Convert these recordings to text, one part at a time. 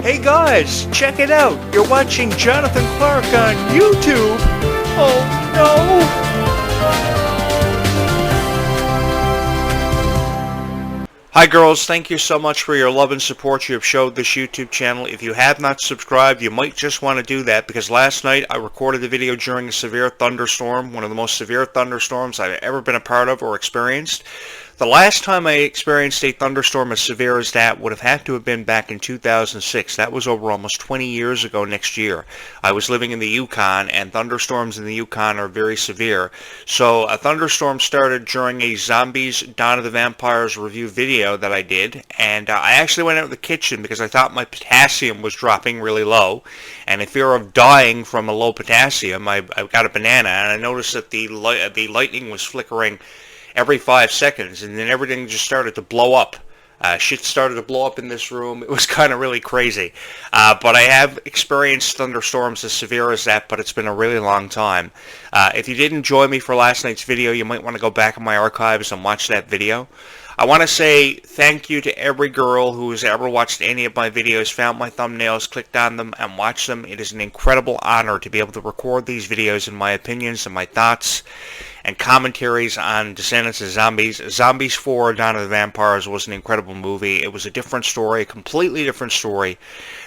Hey guys, check it out. You're watching Jonathan Clarke on YouTube. Oh no! Hi girls, thank you so much for your love and support you have showed this YouTube channel. If you have not subscribed, you might just want to do that because last night I recorded the video during a severe thunderstorm, one of the most severe thunderstorms I've ever been a part of or experienced. The last time I experienced a thunderstorm as severe as that would have had to have been back in 2006. That was over almost 20 years ago next year. I was living in the Yukon, and thunderstorms in the Yukon are very severe. So a thunderstorm started during a Zombies Dawn of the Vampires review video that I did, and I actually went out in the kitchen because I thought my potassium was dropping really low, and in fear of dying from a low potassium, I got a banana, and I noticed that the lightning was flickering every 5 seconds, and then everything just started to blow up. Shit started to blow up in this room. It was kind of really crazy. But I have experienced thunderstorms as severe as that, but it's been a really long time. If you didn't join me for last night's video, you might want to go back in my archives and watch that video. I want to say thank you to every girl who has ever watched any of my videos, found my thumbnails, clicked on them, and watched them. It is an incredible honor to be able to record these videos and my opinions and my thoughts and commentaries on Descendants of Zombies. Zombies 4, Dawn of the Vampires was an incredible movie. It was a different story, a completely different story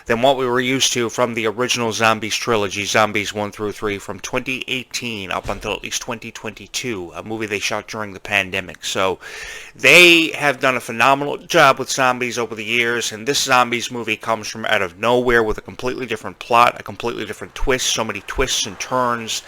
than what we were used to from the original Zombies trilogy, Zombies 1 through 3, from 2018 up until at least 2022, a movie they shot during the pandemic. So they have done a phenomenal job with zombies over the years, and this Zombies movie comes from out of nowhere with a completely different plot, a completely different twist, so many twists and turns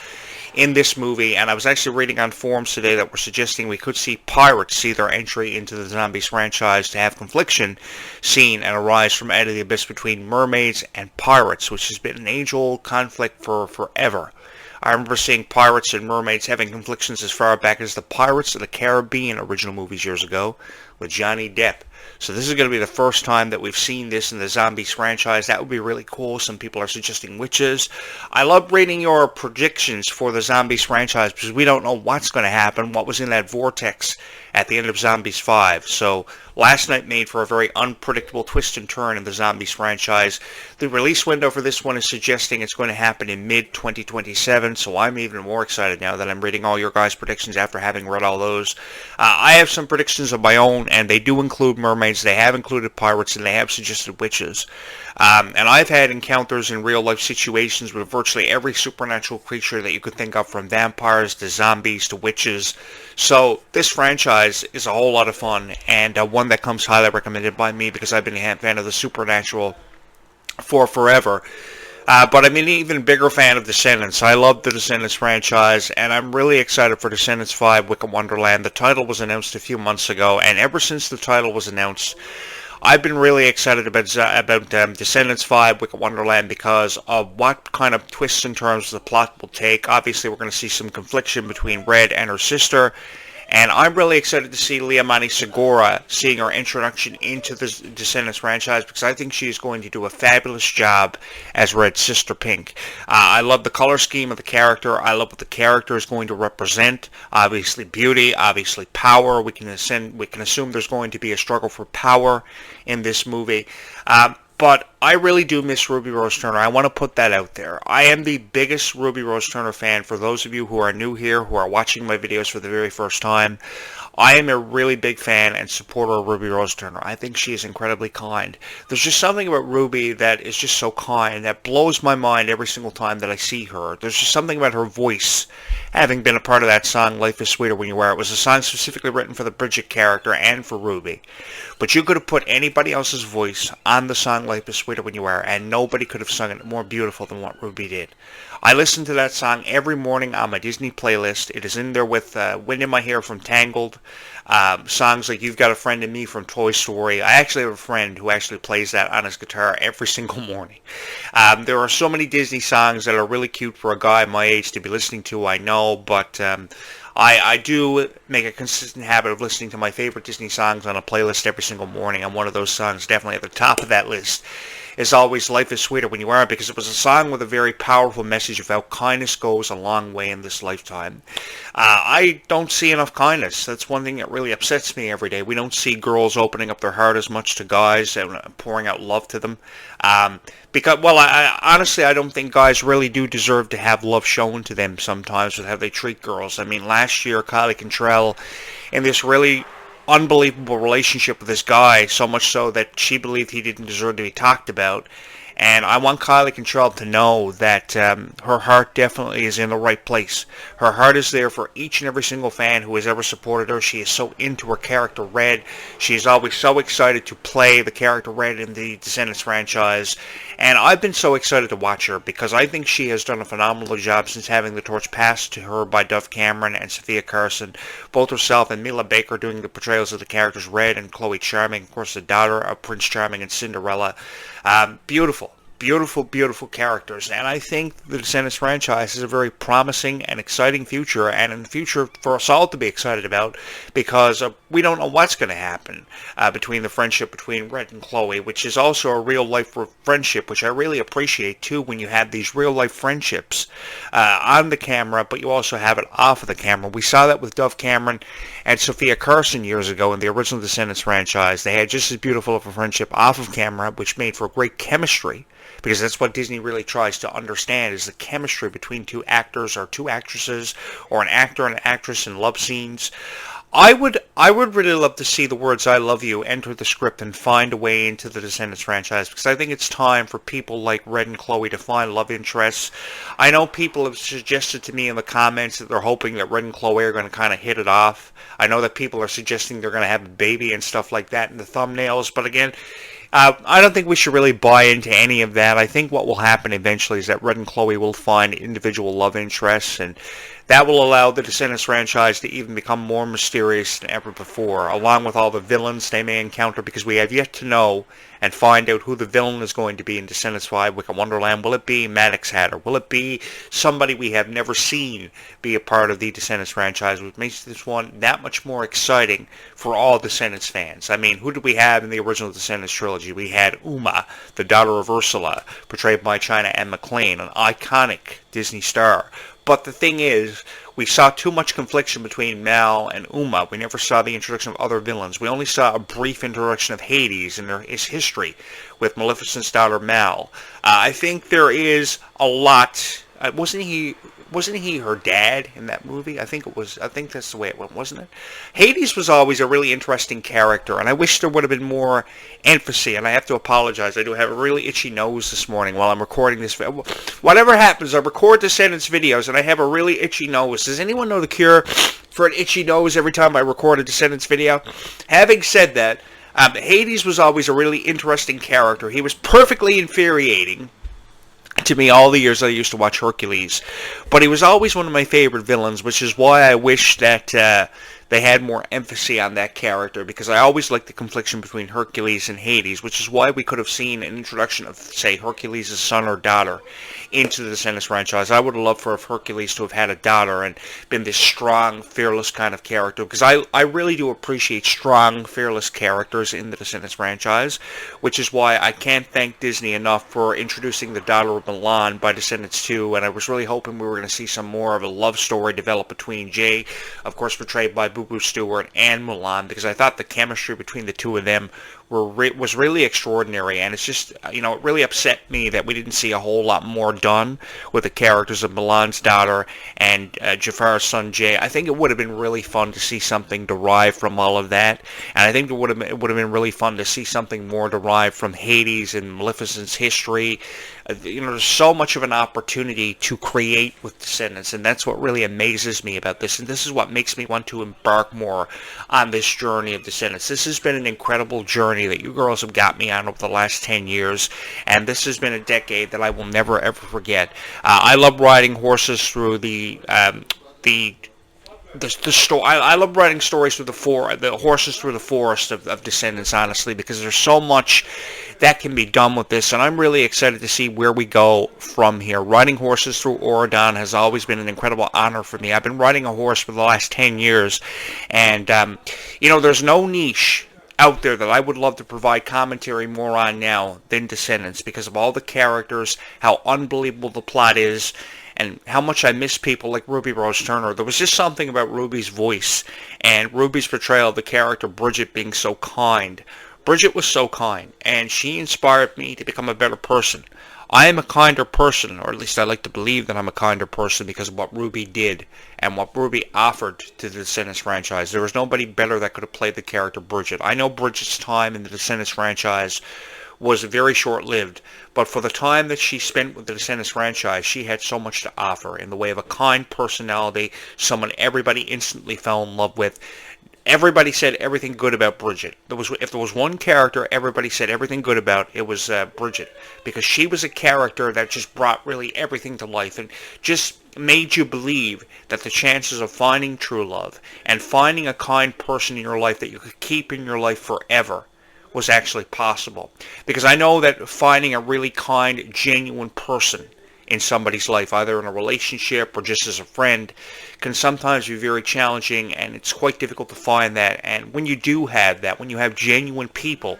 in this movie. And I was actually reading on forums today that were suggesting we could see pirates see their entry into the Zombies franchise to have confliction seen and arise from out of the abyss between mermaids and pirates, which has been an age-old conflict for forever. I remember seeing pirates and mermaids having conflictions as far back as the Pirates of the Caribbean original movies years ago with Johnny Depp. So this is going to be the first time that we've seen this in the Zombies franchise. That would be really cool. Some people are suggesting witches. I love reading your predictions for the Zombies franchise because we don't know what's going to happen, what was in that vortex at the end of Zombies 5. So last night made for a very unpredictable twist and turn in the Zombies franchise. The release window for this one is suggesting it's going to happen in mid-2027, so I'm even more excited now that I'm reading all your guys' predictions after having read all those. I have some predictions of my own, and they do include mermaids, they have included pirates, and they have suggested witches. And I've had encounters in real-life situations with virtually every supernatural creature that you could think of, from vampires to zombies to witches. So this franchise is a whole lot of fun, and one that comes highly recommended by me because I've been a fan of the supernatural for forever. But I'm an even bigger fan of Descendants. I love the Descendants franchise, and I'm really excited for Descendants 5, Wicked Wonderland. The title was announced a few months ago, and ever since the title was announced, I've been really excited about Descendants 5, Wicked Wonderland, because of what kind of twists and turns the plot will take. Obviously, we're going to see some confliction between Red and her sister, and I'm really excited to see Liamani Segura seeing her introduction into the Descendants franchise because I think she is going to do a fabulous job as Red's sister Pink. I love the color scheme of the character. I love what the character is going to represent. Obviously beauty, obviously power. We can assume there's going to be a struggle for power in this movie. But I really do miss Ruby Rose Turner. I want to put that out there. I am the biggest Ruby Rose Turner fan. For those of you who are new here, who are watching my videos for the very first time, I am a really big fan and supporter of Ruby Rose Turner. I think she is incredibly kind. There's just something about Ruby that is just so kind, that blows my mind every single time that I see her. There's just something about her voice, having been a part of that song, Life is Sweeter When You Are. It was a song specifically written for the Bridget character and for Ruby. But you could have put anybody else's voice on the song Life is Sweeter When You Are, and nobody could have sung it more beautiful than what Ruby did. I listen to that song every morning on my Disney playlist. It is in there with Wind in My Hair from Tangled, songs like You've Got a Friend in Me from Toy Story. I actually have a friend who actually plays that on his guitar every single morning. There are so many Disney songs that are really cute for a guy my age to be listening to, I know, but I do make a consistent habit of listening to my favorite Disney songs on a playlist every single morning, and one of those songs definitely at the top of that list is always life is sweeter when you are, because it was a song with a very powerful message of how kindness goes a long way in this lifetime. I don't see enough kindness. That's one thing that really upsets me every day. We don't see girls opening up their heart as much to guys and pouring out love to them. Because, well, honestly, I don't think guys really do deserve to have love shown to them sometimes with how they treat girls. I mean, last year, Kylie Cantrell, in this really unbelievable relationship with this guy, so much so that she believed he didn't deserve to be talked about. And I want Kylie Cantrell to know that her heart definitely is in the right place. Her heart is there for each and every single fan who has ever supported her. She is so into her character Red. She is always so excited to play the character Red in the Descendants franchise. And I've been so excited to watch her because I think she has done a phenomenal job since having the torch passed to her by Dove Cameron and Sophia Carson. Both herself and Mila Baker doing the portrayals of the characters Red and Chloe Charming, of course the daughter of Prince Charming and Cinderella. Beautiful. Beautiful, beautiful characters, and I think the Descendants franchise is a very promising and exciting future, and in the future for us all to be excited about, because we don't know what's going to happen between the friendship between Red and Chloe, which is also a real-life friendship, which I really appreciate, too, when you have these real-life friendships on the camera, but you also have it off of the camera. We saw that with Dove Cameron and Sophia Carson years ago in the original Descendants franchise. They had just as beautiful of a friendship off of camera, which made for great chemistry, because that's what Disney really tries to understand, is the chemistry between two actors or two actresses, or an actor and an actress in love scenes. I would really love to see the words "I love you" enter the script and find a way into the Descendants franchise, because I think it's time for people like Red and Chloe to find love interests. I know people have suggested to me in the comments that they're hoping that Red and Chloe are going to kind of hit it off. I know that people are suggesting they're going to have a baby and stuff like that in the thumbnails, but again, I don't think we should really buy into any of that. I think what will happen eventually is that Red and Chloe will find individual love interests, and that will allow the Descendants franchise to even become more mysterious than ever before, along with all the villains they may encounter, because we have yet to know and find out who the villain is going to be in Descendants 5 Wicked Wonderland. Will it be Maddox Hatter? Will it be somebody we have never seen be a part of the Descendants franchise, which makes this one that much more exciting for all Descendants fans? I mean, who did we have in the original Descendants trilogy? We had Uma, the daughter of Ursula, portrayed by China Anne McClain, an iconic Disney star. But the thing is, we saw too much confliction between Mal and Uma. We never saw the introduction of other villains. We only saw a brief introduction of Hades and his history with Maleficent's daughter Mal. I think there is a lot. Wasn't he her dad in that movie? I think that's the way it went, wasn't it? Hades was always a really interesting character, and I wish there would have been more emphasis, and I have to apologize. I do have a really itchy nose this morning while I'm recording this video. Whatever happens, I record Descendants videos, and I have a really itchy nose. Does anyone know the cure for an itchy nose every time I record a Descendants video? Having said that, Hades was always a really interesting character. He was perfectly infuriating to me all the years I used to watch Hercules, but he was always one of my favorite villains, which is why I wish that they had more emphasis on that character, because I always liked the confliction between Hercules and Hades, which is why we could have seen an introduction of, say, Hercules' son or daughter into the Descendants franchise. I would have loved for Hercules to have had a daughter and been this strong, fearless kind of character, because I really do appreciate strong, fearless characters in the Descendants franchise, which is why I can't thank Disney enough for introducing the daughter of Milan by Descendants 2, and I was really hoping we were going to see some more of a love story develop between Jay, of course portrayed by Boo Boo Stewart, and Mulan, because I thought the chemistry between the two of them was really extraordinary, and it's just, it really upset me that we didn't see a whole lot more done with the characters of Milan's daughter and Jafar's son Jay. I think it would have been really fun to see something derived from all of that, and I think it would have been really fun to see something more derived from Hades and Maleficent's history. There's so much of an opportunity to create with Descendants, and that's what really amazes me about this, and this is what makes me want to embark more on this journey of Descendants. This has been an incredible journey that you girls have got me on over the last 10 years, and this has been a decade that I will never ever forget. I love riding horses through the story. I love writing stories through the horses through the forest of Descendants, honestly, because there's so much that can be done with this, and I'm really excited to see where we go from here. Riding horses through Oregon has always been an incredible honor for me. I've been riding a horse for the last 10 years, and there's no niche out there that I would love to provide commentary more on now than Descendants, because of all the characters, how unbelievable the plot is, and how much I miss people like Ruby Rose Turner. There was just something about Ruby's voice and Ruby's portrayal of the character Bridget being so kind. Bridget was so kind, and she inspired me to become a better person. I am a kinder person, or at least I like to believe that I'm a kinder person because of what Ruby did and what Ruby offered to the Descendants franchise. There was nobody better that could have played the character Bridget. I know Bridget's time in the Descendants franchise was very short-lived, but for the time that she spent with the Descendants franchise, she had so much to offer in the way of a kind personality, someone everybody instantly fell in love with. Everybody said everything good about Bridget. If there was one character everybody said everything good about, it was Bridget, because she was a character that just brought really everything to life and just made you believe that the chances of finding true love and finding a kind person in your life that you could keep in your life forever was actually possible. Because I know that finding a really kind, genuine person in somebody's life, either in a relationship or just as a friend, can sometimes be very challenging, and it's quite difficult to find that. And when you do have that, when you have genuine people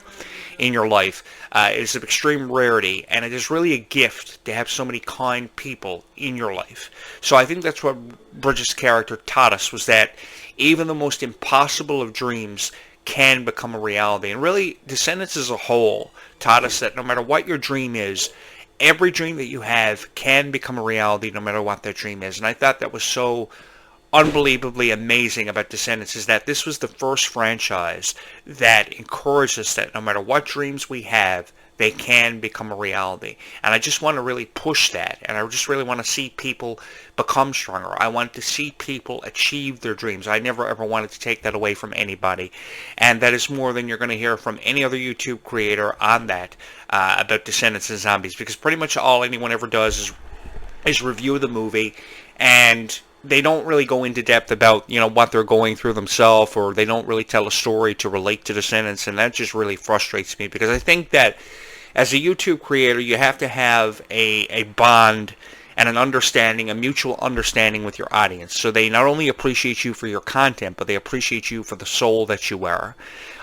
in your life, it's an extreme rarity, and it is really a gift to have so many kind people in your life. So I think that's what Bridget's character taught us, was that even the most impossible of dreams can become a reality. And really, Descendants as a whole taught us that no matter what your dream is, every dream that you have can become a reality no matter what that dream is. And I thought that was so unbelievably amazing about Descendants, is that this was the first franchise that encouraged us that no matter what dreams we have, they can become a reality. And I just want to really push that, and I just really want to see people become stronger. I want to see people achieve their dreams. I never ever wanted to take that away from anybody, and that is more than you're going to hear from any other YouTube creator on that, about Descendants and Zombies, because pretty much all anyone ever does is review the movie, and they don't really go into depth about, what they're going through themselves, or they don't really tell a story to relate to Descendants, and that just really frustrates me, because I think that as a YouTube creator, you have to have a bond and an understanding, a mutual understanding with your audience, so they not only appreciate you for your content, but they appreciate you for the soul that you are.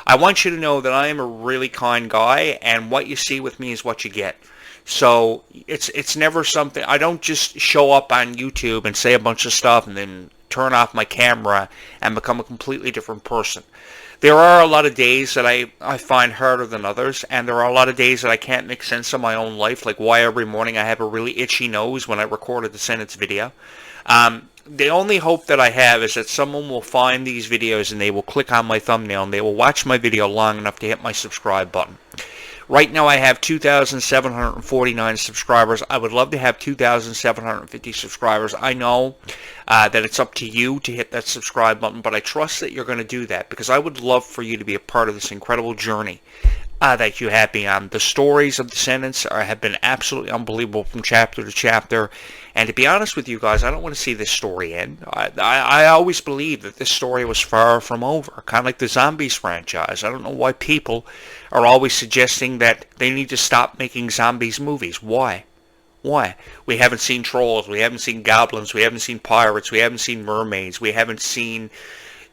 I want you to know that I am a really kind guy, and what you see with me is what you get. So it's never something, I don't just show up on YouTube and say a bunch of stuff and then turn off my camera and become a completely different person. There are a lot of days that I find harder than others, and there are a lot of days that I can't make sense of my own life, like why every morning I have a really itchy nose when I record a Descendants video. The only hope that I have is that someone will find these videos and they will click on my thumbnail and they will watch my video long enough to hit my subscribe button. Right now I have 2,749 subscribers. I would love to have 2,750 subscribers. I know that it's up to you to hit that subscribe button, but I trust that you're going to do that, because I would love for you to be a part of this incredible journey that you have me on. The stories of Descendants have been absolutely unbelievable from chapter to chapter, and to be honest with you guys, I don't want to see this story end. I always believed that this story was far from over, kind of like the Zombies franchise. I don't know why people are always suggesting that they need to stop making zombies movies. Why? Why? We haven't seen trolls, we haven't seen goblins, we haven't seen pirates, we haven't seen mermaids, we haven't seen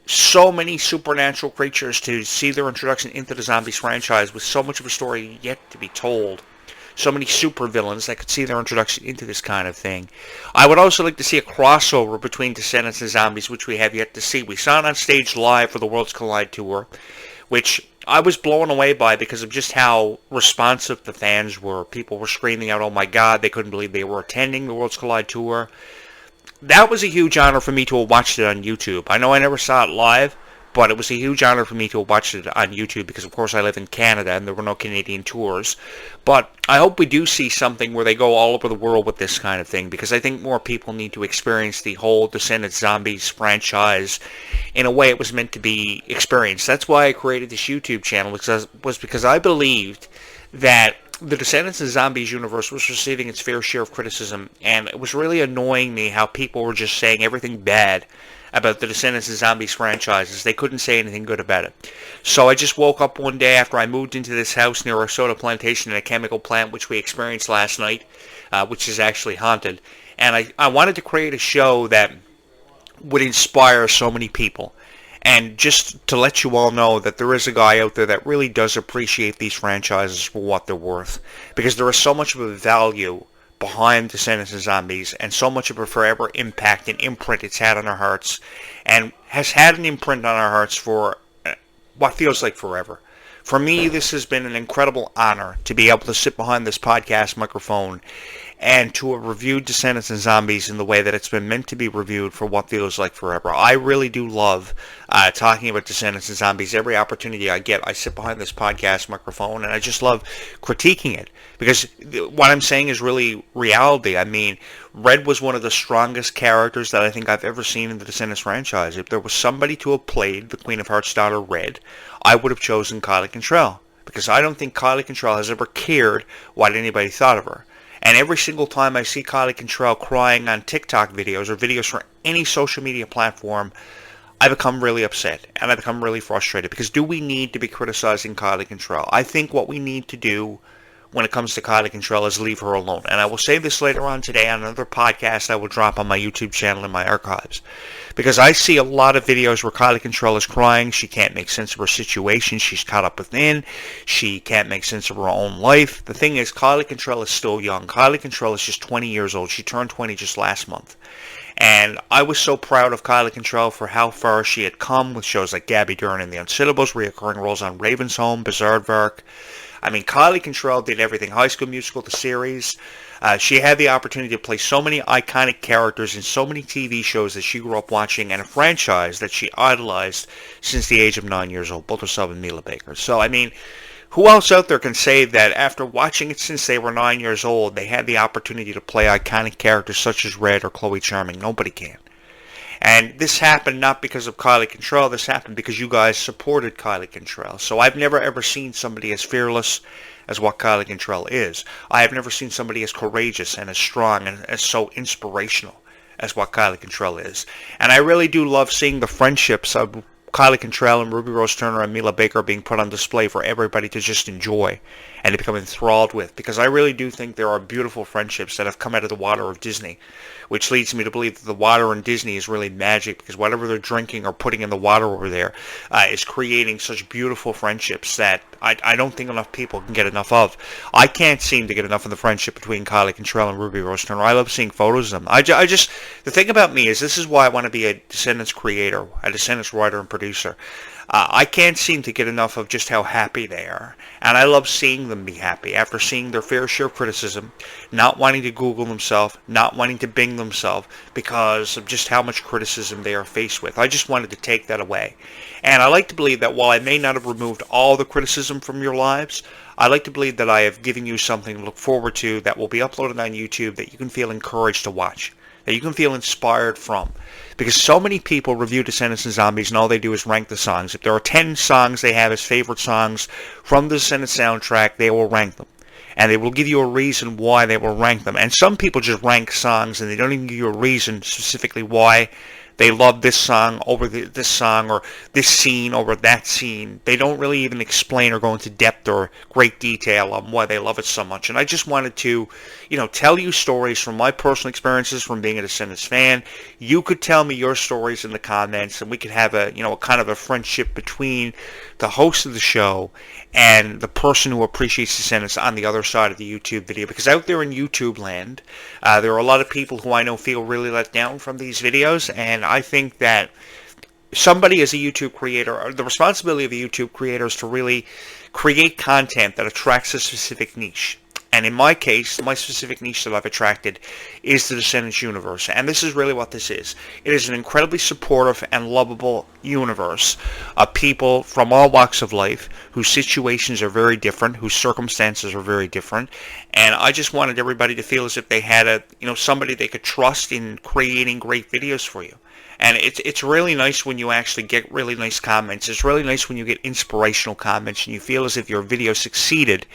so many supernatural creatures to see their introduction into the Zombies franchise, with so much of a story yet to be told. So many supervillains that could see their introduction into this kind of thing. I would also like to see a crossover between Descendants and Zombies, which we have yet to see. We saw it on stage live for the Worlds Collide tour, which I was blown away by because of just how responsive the fans were. People were screaming out, "Oh my God," they couldn't believe they were attending the Worlds Collide tour. That was a huge honor for me to have watched it on YouTube. I know I never saw it live, but it was a huge honor for me to have watched it on YouTube because, of course, I live in Canada and there were no Canadian tours. But I hope we do see something where they go all over the world with this kind of thing, because I think more people need to experience the whole Descendants Zombies franchise in a way it was meant to be experienced. That's why I created this YouTube channel, was because I believed that the Descendants and Zombies universe was receiving its fair share of criticism, and it was really annoying me how people were just saying everything bad about the Descendants and Zombies franchises. They couldn't say anything good about it. So I just woke up one day after I moved into this house near a soda plantation and a chemical plant, which we experienced last night, which is actually haunted, and I wanted to create a show that would inspire so many people. And just to let you all know that there is a guy out there that really does appreciate these franchises for what they're worth. Because there is so much of a value behind Descendants and Zombies, and so much of a forever impact and imprint it's had on our hearts, and has had an imprint on our hearts for what feels like forever. For me, this has been an incredible honor to be able to sit behind this podcast microphone and to have reviewed Descendants and Zombies in the way that it's been meant to be reviewed for what feels like forever. I really do love talking about Descendants and Zombies. Every opportunity I get, I sit behind this podcast microphone, and I just love critiquing it. Because what I'm saying is really reality. I mean, Red was one of the strongest characters that I think I've ever seen in the Descendants franchise. If there was somebody to have played the Queen of Hearts' daughter, Red, I would have chosen Clarke Cantrell. Because I don't think Clarke Cantrell has ever cared what anybody thought of her. And every single time I see Clarke Cantrell crying on TikTok videos or videos for any social media platform, I become really upset and I become really frustrated. Because do we need to be criticizing Clarke Cantrell? I think what we need to do when it comes to Clarke Cantrell is leave her alone. And I will say this later on today on another podcast I will drop on my YouTube channel in my archives. Because I see a lot of videos where Clarke Cantrell is crying. She can't make sense of her situation. She's caught up within. She can't make sense of her own life. The thing is, Clarke Cantrell is still young. Clarke Cantrell is just 20 years old. She turned 20 just last month. And I was so proud of Clarke Cantrell for how far she had come with shows like Gabby Dern and the Unsittables, reoccurring roles on Raven's Home, Bizarreverse. I mean, Clarke Cantrell did everything. High School Musical, the series. She had the opportunity to play so many iconic characters in so many TV shows that she grew up watching, and a franchise that she idolized since the age of 9 years old, both herself and Mila Baker. So, I mean, who else out there can say that after watching it since they were 9 years old, they had the opportunity to play iconic characters such as Red or Chloe Charming? Nobody can. And this happened not because of Clarke Cantrell. This happened because you guys supported Clarke Cantrell. So I've never ever seen somebody as fearless as what Clarke Cantrell is. I have never seen somebody as courageous and as strong and as so inspirational as what Clarke Cantrell is. And I really do love seeing the friendships of Clarke Cantrell and Ruby Rose Turner and Mila Baker being put on display for everybody to just enjoy and to become enthralled with. Because I really do think there are beautiful friendships that have come out of the water of Disney, which leads me to believe that the water in Disney is really magic, because whatever they're drinking or putting in the water over there is creating such beautiful friendships that I don't think enough people can get enough of. I can't seem to get enough of the friendship between Clarke Cantrell and Ruby Rose Turner. I love seeing photos of them. The thing about me is, this is why I want to be a Descendants creator, a Descendants writer and producer. I can't seem to get enough of just how happy they are. And I love seeing them be happy after seeing their fair share of criticism, not wanting to Google themselves, not wanting to Bing themselves because of just how much criticism they are faced with. I just wanted to take that away. And I like to believe that while I may not have removed all the criticism from your lives, I like to believe that I have given you something to look forward to that will be uploaded on YouTube that you can feel encouraged to watch, that you can feel inspired from. Because so many people review Descendants and Zombies and all they do is rank the songs. If there are 10 songs they have as favorite songs from the Descendants soundtrack, they will rank them. And they will give you a reason why they will rank them. And some people just rank songs and they don't even give you a reason specifically why they love this song over this song, or this scene over that scene. They don't really even explain or go into depth or great detail on why they love it so much. And I just wanted to, tell you stories from my personal experiences from being a Descendants fan. You could tell me your stories in the comments, and we could have a kind of a friendship between the host of the show and the person who appreciates Descendants on the other side of the YouTube video. Because out there in YouTube land, there are a lot of people who I know feel really let down from these videos, and I think that somebody as a YouTube creator, the responsibility of a YouTube creator is to really create content that attracts a specific niche. And in my case, my specific niche that I've attracted is the Descendants universe. And this is really what this is. It is an incredibly supportive and lovable universe of people from all walks of life whose situations are very different, whose circumstances are very different. And I just wanted everybody to feel as if they had somebody they could trust in creating great videos for you. And it's really nice when you actually get really nice comments. It's really nice when you get inspirational comments and you feel as if your video succeeded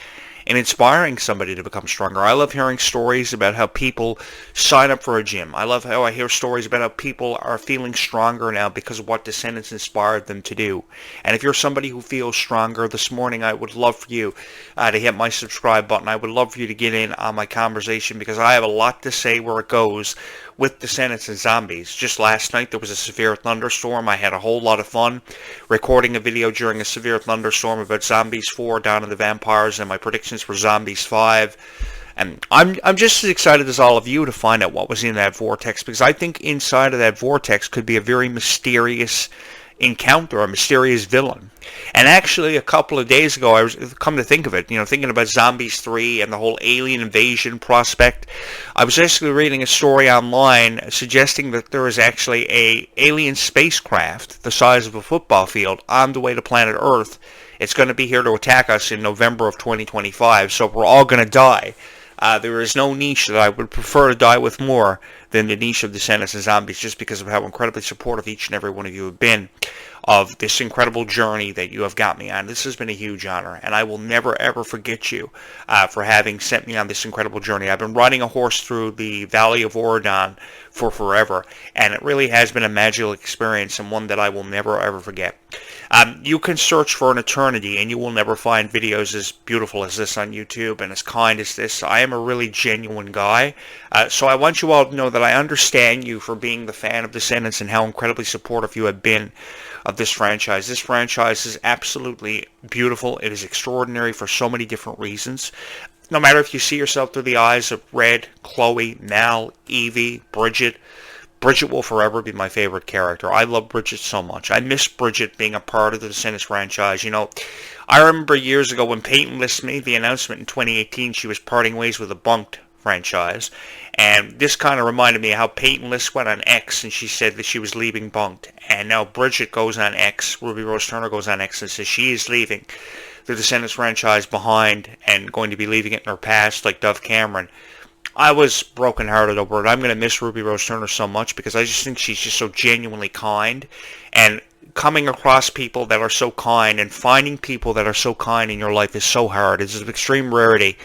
and inspiring somebody to become stronger. I love hearing stories about how people sign up for a gym. I love how I hear stories about how people are feeling stronger now because of what Descendants inspired them to do. And if you're somebody who feels stronger this morning, I would love for you to hit my subscribe button. I would love for you to get in on my conversation because I have a lot to say where it goes with Descendants and zombies. Just last night there was a severe thunderstorm. I had a whole lot of fun recording a video during a severe thunderstorm about Zombies 4, Dawn of the Vampires, and my predictions for Zombies 5. And I'm just as excited as all of you to find out what was in that vortex, because I think inside of that vortex could be a very mysterious encounter, a mysterious villain. And actually, a couple of days ago, I was, come to think of it, thinking about Zombies 3 and the whole alien invasion prospect, I was actually reading a story online suggesting that there is actually a alien spacecraft the size of a football field on the way to planet Earth. It's going to be here to attack us in November of 2025, so we're all going to die. There is no niche that I would prefer to die with more than the niche of Descendants and Zombies, just because of how incredibly supportive each and every one of you have been of this incredible journey that you have got me on. This has been a huge honor, and I will never ever forget you for having sent me on this incredible journey. I've been riding a horse through the Valley of Oregon for forever, and it really has been a magical experience, and one that I will never ever forget. You can search for an eternity and you will never find videos as beautiful as this on YouTube and as kind as this. I am a really genuine guy, so I want you all to know that I understand you for being the fan of Descendants and how incredibly supportive you have been of this franchise. This franchise is absolutely beautiful. It is extraordinary for so many different reasons. No matter if you see yourself through the eyes of Red, Chloe, Mal, Evie, Bridget will forever be my favorite character. I love Bridget so much. I miss Bridget being a part of the Descendants franchise. I remember years ago when Peyton List made the announcement in 2018 she was parting ways with the Bunked franchise. And this kind of reminded me of how Peyton List went on X and she said that she was leaving Bunked. And now Bridget goes on X, Ruby Rose Turner goes on X and says she is leaving the Descendants franchise behind and going to be leaving it in her past like Dove Cameron. I was brokenhearted over it. I'm going to miss Ruby Rose Turner so much because I just think she's just so genuinely kind. And coming across people that are so kind and finding people that are so kind in your life is so hard. It's an extreme rarity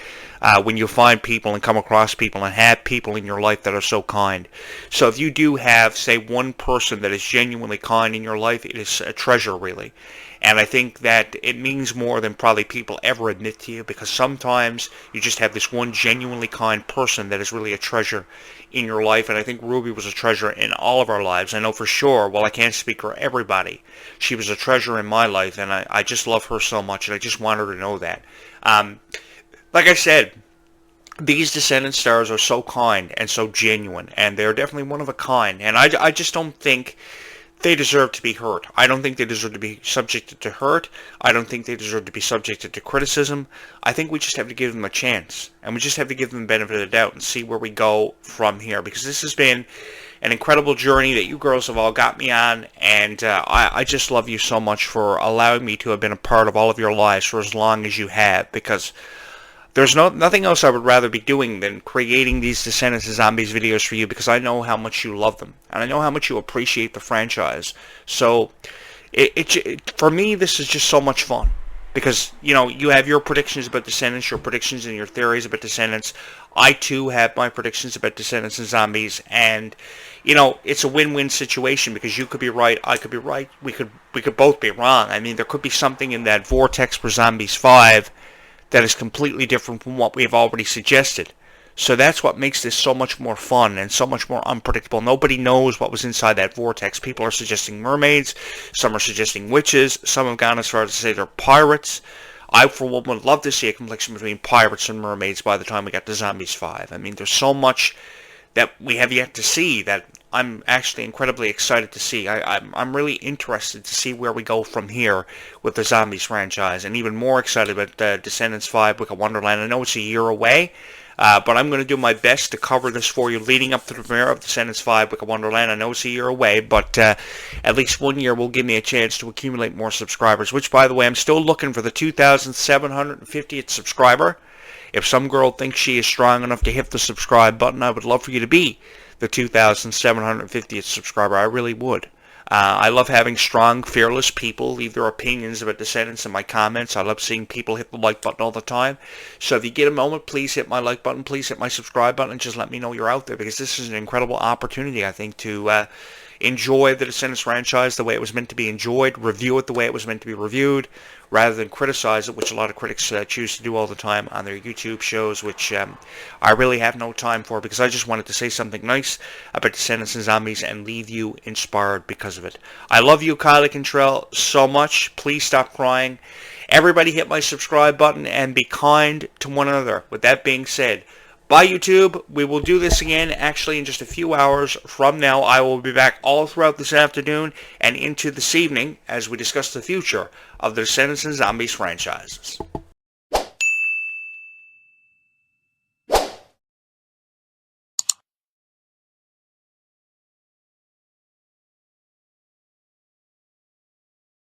when you find people and come across people and have people in your life that are so kind. So if you do have, say, one person that is genuinely kind in your life, it is a treasure, really. And I think that it means more than probably people ever admit to you, because sometimes you just have this one genuinely kind person that is really a treasure in your life. And I think Ruby was a treasure in all of our lives. I know for sure, while I can't speak for everybody, she was a treasure in my life, and I just love her so much, and I just want her to know that. Like I said, these Descendant stars are so kind and so genuine, and they're definitely one of a kind. And I just don't think they deserve to be hurt. I don't think they deserve to be subjected to hurt. I don't think they deserve to be subjected to criticism. I think we just have to give them a chance, and we just have to give them the benefit of the doubt and see where we go from here, because this has been an incredible journey that you girls have all got me on, and I just love you so much for allowing me to have been a part of all of your lives for as long as you have, because there's nothing else I would rather be doing than creating these Descendants and Zombies videos for you, because I know how much you love them, and I know how much you appreciate the franchise. So, for me, this is just so much fun, because, you have your predictions about Descendants, your predictions and your theories about Descendants. I, too, have my predictions about Descendants and Zombies, and, it's a win-win situation, because you could be right, I could be right, we could both be wrong. I mean, there could be something in that vortex for Zombies 5 that is completely different from what we have already suggested. So that's what makes this so much more fun and so much more unpredictable. Nobody knows what was inside that vortex. People are suggesting mermaids, some are suggesting witches, some have gone as far as to say they're pirates. I, for one, would love to see a confliction between pirates and mermaids by the time we get to Zombies 5. I mean, there's so much that we have yet to see that I'm actually incredibly excited to see. I'm really interested to see where we go from here with the Zombies franchise, and even more excited about Descendants 5 Wicked Wonderland. I know it's a year away, but I'm going to do my best to cover this for you leading up to the premiere of Descendants 5 Wicked Wonderland. I know it's a year away, but at least 1 year will give me a chance to accumulate more subscribers, which, by the way, I'm still looking for the 2,750th subscriber. If some girl thinks she is strong enough to hit the subscribe button, I would love for you to be the 2,750th subscriber. I really would. I love having strong, fearless people leave their opinions about Descendants in my comments. I love seeing people hit the like button all the time. So if you get a moment, please hit my like button, please hit my subscribe button, and just let me know you're out there, because this is an incredible opportunity, I think, to enjoy the Descendants franchise the way it was meant to be enjoyed, review it the way it was meant to be reviewed, rather than criticize it, which a lot of critics choose to do all the time on their YouTube shows, which I really have no time for, because I just wanted to say something nice about Descendants and Zombies and leave you inspired because of it. I love you, Kylie Cantrell, so much. Please stop crying. Everybody hit my subscribe button and be kind to one another. With that being said, bye, YouTube. We will do this again actually in just a few hours from now. I will be back all throughout this afternoon and into this evening as we discuss the future of the Descendants and Zombies franchises.